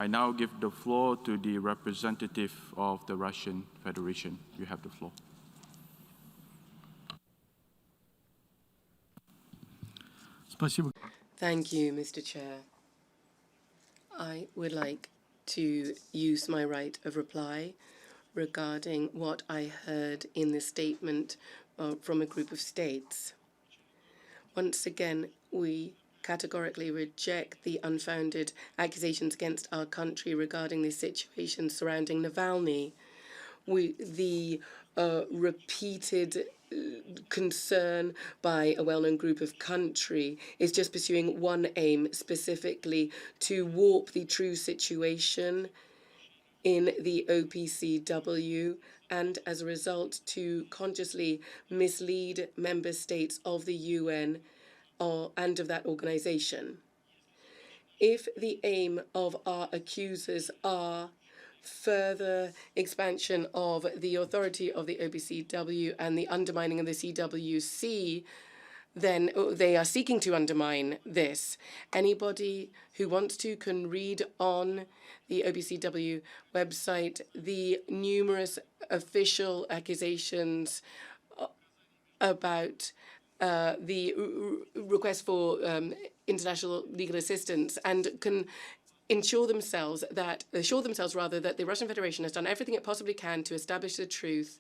I now give the floor to the representative of the Russian Federation. You have the floor. Thank you, Mr. Chair. I would like to use my right of reply regarding what I heard in the statement from a group of states. Once again, we categorically reject the unfounded accusations against our country regarding the situation surrounding Navalny. The repeated concern by a well-known group of country is just pursuing one aim, specifically to warp the true situation in the OPCW, and as a result to consciously mislead member states of the UN and of that organization. If the aim of our accusers are further expansion of the authority of the OPCW and the undermining of the CWC, then they are seeking to undermine this. Anybody who wants to can read on the OPCW website the numerous official accusations about the request for international legal assistance, and can assure themselves that the Russian Federation has done everything it possibly can to establish the truth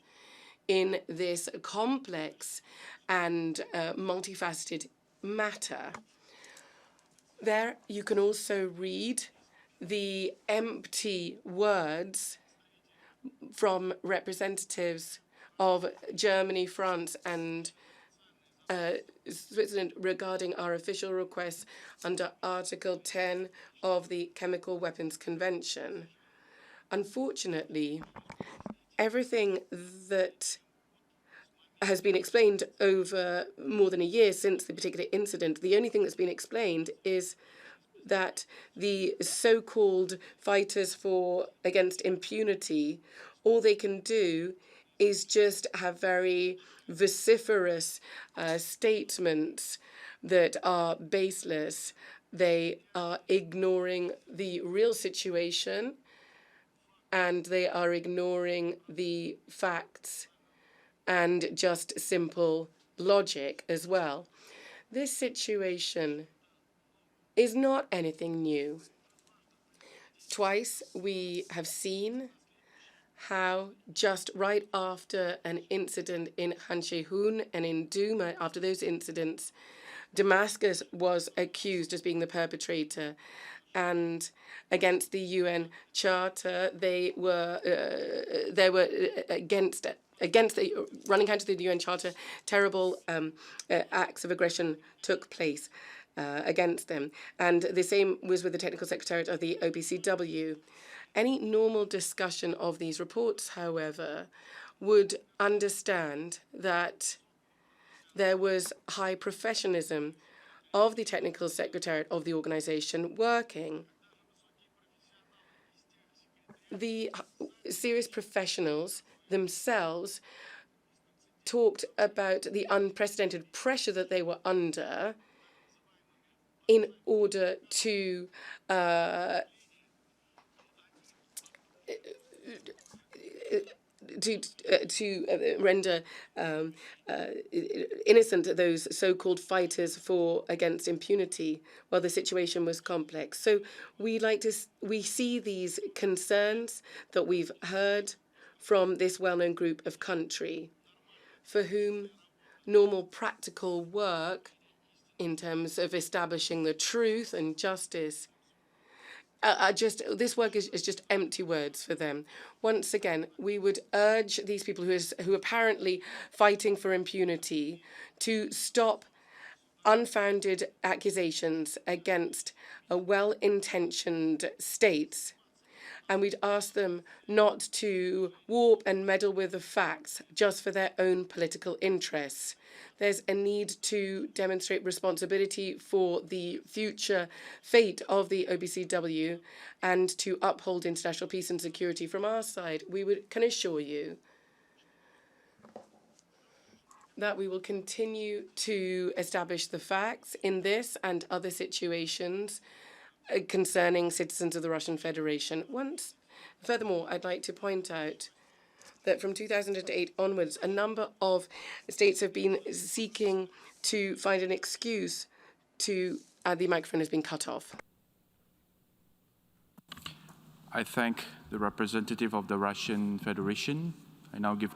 in this complex and multifaceted matter. There you can also read the empty words from representatives of Germany, France, and Switzerland regarding our official requests under Article 10 of the Chemical Weapons Convention. Unfortunately, everything that has been explained over more than a year since the particular incident, the only thing that's been explained is that the so-called fighters against impunity, all they can do is just have very vociferous statements that are baseless. They are ignoring the real situation, and they are ignoring the facts and just simple logic as well. This situation is not anything new. Twice we have seen how just right after an incident in Han She-hun and in Duma, after those incidents, Damascus was accused as being the perpetrator, and against the UN Charter, they were against running counter to the UN Charter. Terrible acts of aggression took place against them, and the same was with the Technical Secretariat of the OPCW. Any normal discussion of these reports, however, would understand that there was high professionalism of the Technical Secretariat of the organization working. The serious professionals themselves talked about the unprecedented pressure that they were under in order to render innocent those so-called fighters against impunity, while the situation was complex. So we see these concerns that we've heard from this well-known group of country, for whom normal practical work in terms of establishing the truth and justice this work is just empty words for them. Once again, we would urge these people who are apparently fighting for impunity to stop unfounded accusations against well-intentioned states. And we'd ask them not to warp and meddle with the facts just for their own political interests. There's a need to demonstrate responsibility for the future fate of the OPCW and to uphold international peace and security. From our side, can assure you that we will continue to establish the facts in this and other situations concerning citizens of the Russian Federation. Furthermore, I'd like to point out that from 2008 onwards, a number of states have been seeking to find an excuse to... the microphone has been cut off. I thank the representative of the Russian Federation. I now give